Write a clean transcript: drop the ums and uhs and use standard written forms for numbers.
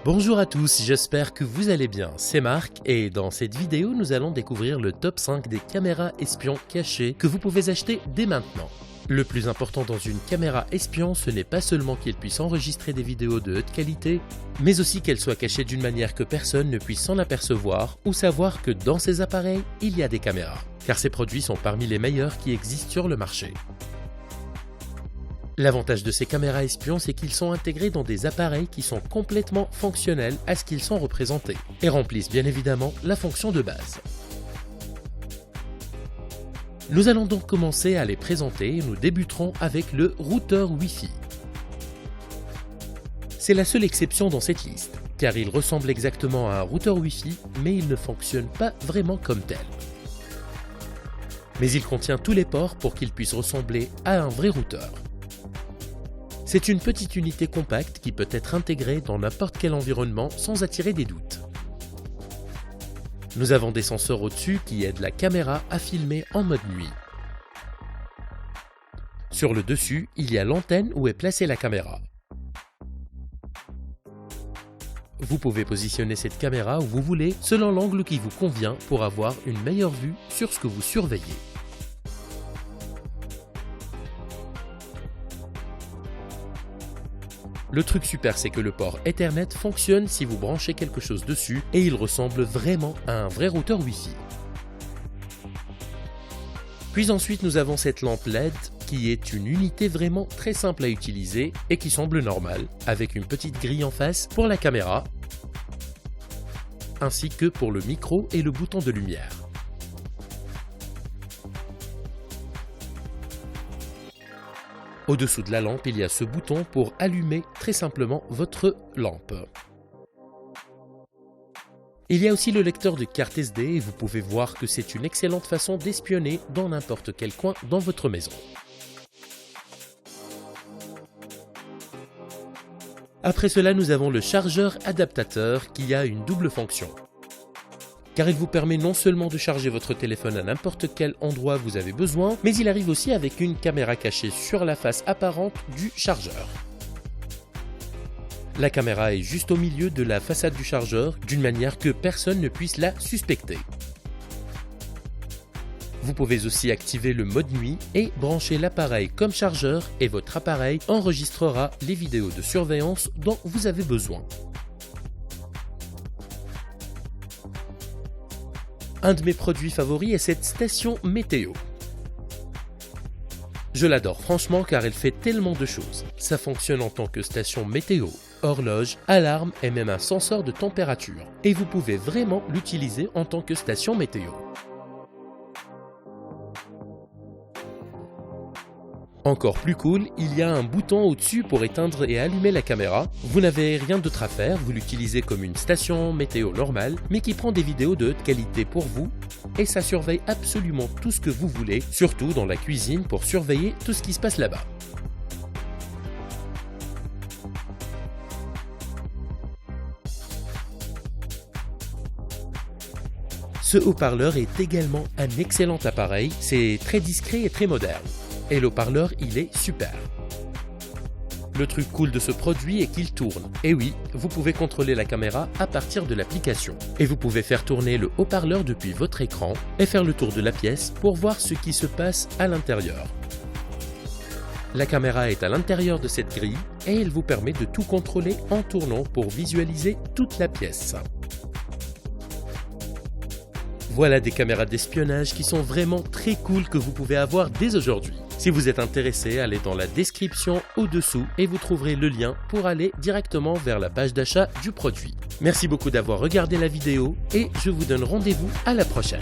Bonjour à tous, j'espère que vous allez bien, c'est Marc et dans cette vidéo nous allons découvrir le top 5 des caméras espions cachées que vous pouvez acheter dès maintenant. Le plus important dans une caméra espion, ce n'est pas seulement qu'elle puisse enregistrer des vidéos de haute qualité, mais aussi qu'elle soit cachée d'une manière que personne ne puisse s'en apercevoir ou savoir que dans ces appareils, il y a des caméras, car ces produits sont parmi les meilleurs qui existent sur le marché. L'avantage de ces caméras espions, c'est qu'ils sont intégrés dans des appareils qui sont complètement fonctionnels à ce qu'ils sont représentés et remplissent bien évidemment la fonction de base. Nous allons donc commencer à les présenter et nous débuterons avec le routeur Wi-Fi. C'est la seule exception dans cette liste, car il ressemble exactement à un routeur Wi-Fi, mais il ne fonctionne pas vraiment comme tel. Mais il contient tous les ports pour qu'il puisse ressembler à un vrai routeur. C'est une petite unité compacte qui peut être intégrée dans n'importe quel environnement sans attirer des doutes. Nous avons des senseurs au-dessus qui aident la caméra à filmer en mode nuit. Sur le dessus, il y a l'antenne où est placée la caméra. Vous pouvez positionner cette caméra où vous voulez selon l'angle qui vous convient pour avoir une meilleure vue sur ce que vous surveillez. Le truc super, c'est que le port Ethernet fonctionne si vous branchez quelque chose dessus et il ressemble vraiment à un vrai routeur Wi-Fi. Puis ensuite, nous avons cette lampe LED qui est une unité vraiment très simple à utiliser et qui semble normale, avec une petite grille en face pour la caméra, ainsi que pour le micro et le bouton de lumière. Au-dessous de la lampe, il y a ce bouton pour allumer très simplement votre lampe. Il y a aussi le lecteur de carte SD et vous pouvez voir que c'est une excellente façon d'espionner dans n'importe quel coin dans votre maison. Après cela, nous avons le chargeur adaptateur qui a une double fonction. Car il vous permet non seulement de charger votre téléphone à n'importe quel endroit vous avez besoin, mais il arrive aussi avec une caméra cachée sur la face apparente du chargeur. La caméra est juste au milieu de la façade du chargeur, d'une manière que personne ne puisse la suspecter. Vous pouvez aussi activer le mode nuit et brancher l'appareil comme chargeur et votre appareil enregistrera les vidéos de surveillance dont vous avez besoin. Un de mes produits favoris est cette station météo. Je l'adore franchement car elle fait tellement de choses. Ça fonctionne en tant que station météo, horloge, alarme et même un senseur de température. Et vous pouvez vraiment l'utiliser en tant que station météo. Encore plus cool, il y a un bouton au-dessus pour éteindre et allumer la caméra. Vous n'avez rien d'autre à faire, vous l'utilisez comme une station météo normale, mais qui prend des vidéos de haute qualité pour vous, et ça surveille absolument tout ce que vous voulez, surtout dans la cuisine pour surveiller tout ce qui se passe là-bas. Ce haut-parleur est également un excellent appareil, c'est très discret et très moderne. Et le haut-parleur, il est super. Le truc cool de ce produit est qu'il tourne. Et oui, vous pouvez contrôler la caméra à partir de l'application. Et vous pouvez faire tourner le haut-parleur depuis votre écran et faire le tour de la pièce pour voir ce qui se passe à l'intérieur. La caméra est à l'intérieur de cette grille et elle vous permet de tout contrôler en tournant pour visualiser toute la pièce. Voilà des caméras d'espionnage qui sont vraiment très cool que vous pouvez avoir dès aujourd'hui. Si vous êtes intéressé, allez dans la description au-dessous et vous trouverez le lien pour aller directement vers la page d'achat du produit. Merci beaucoup d'avoir regardé la vidéo et je vous donne rendez-vous à la prochaine.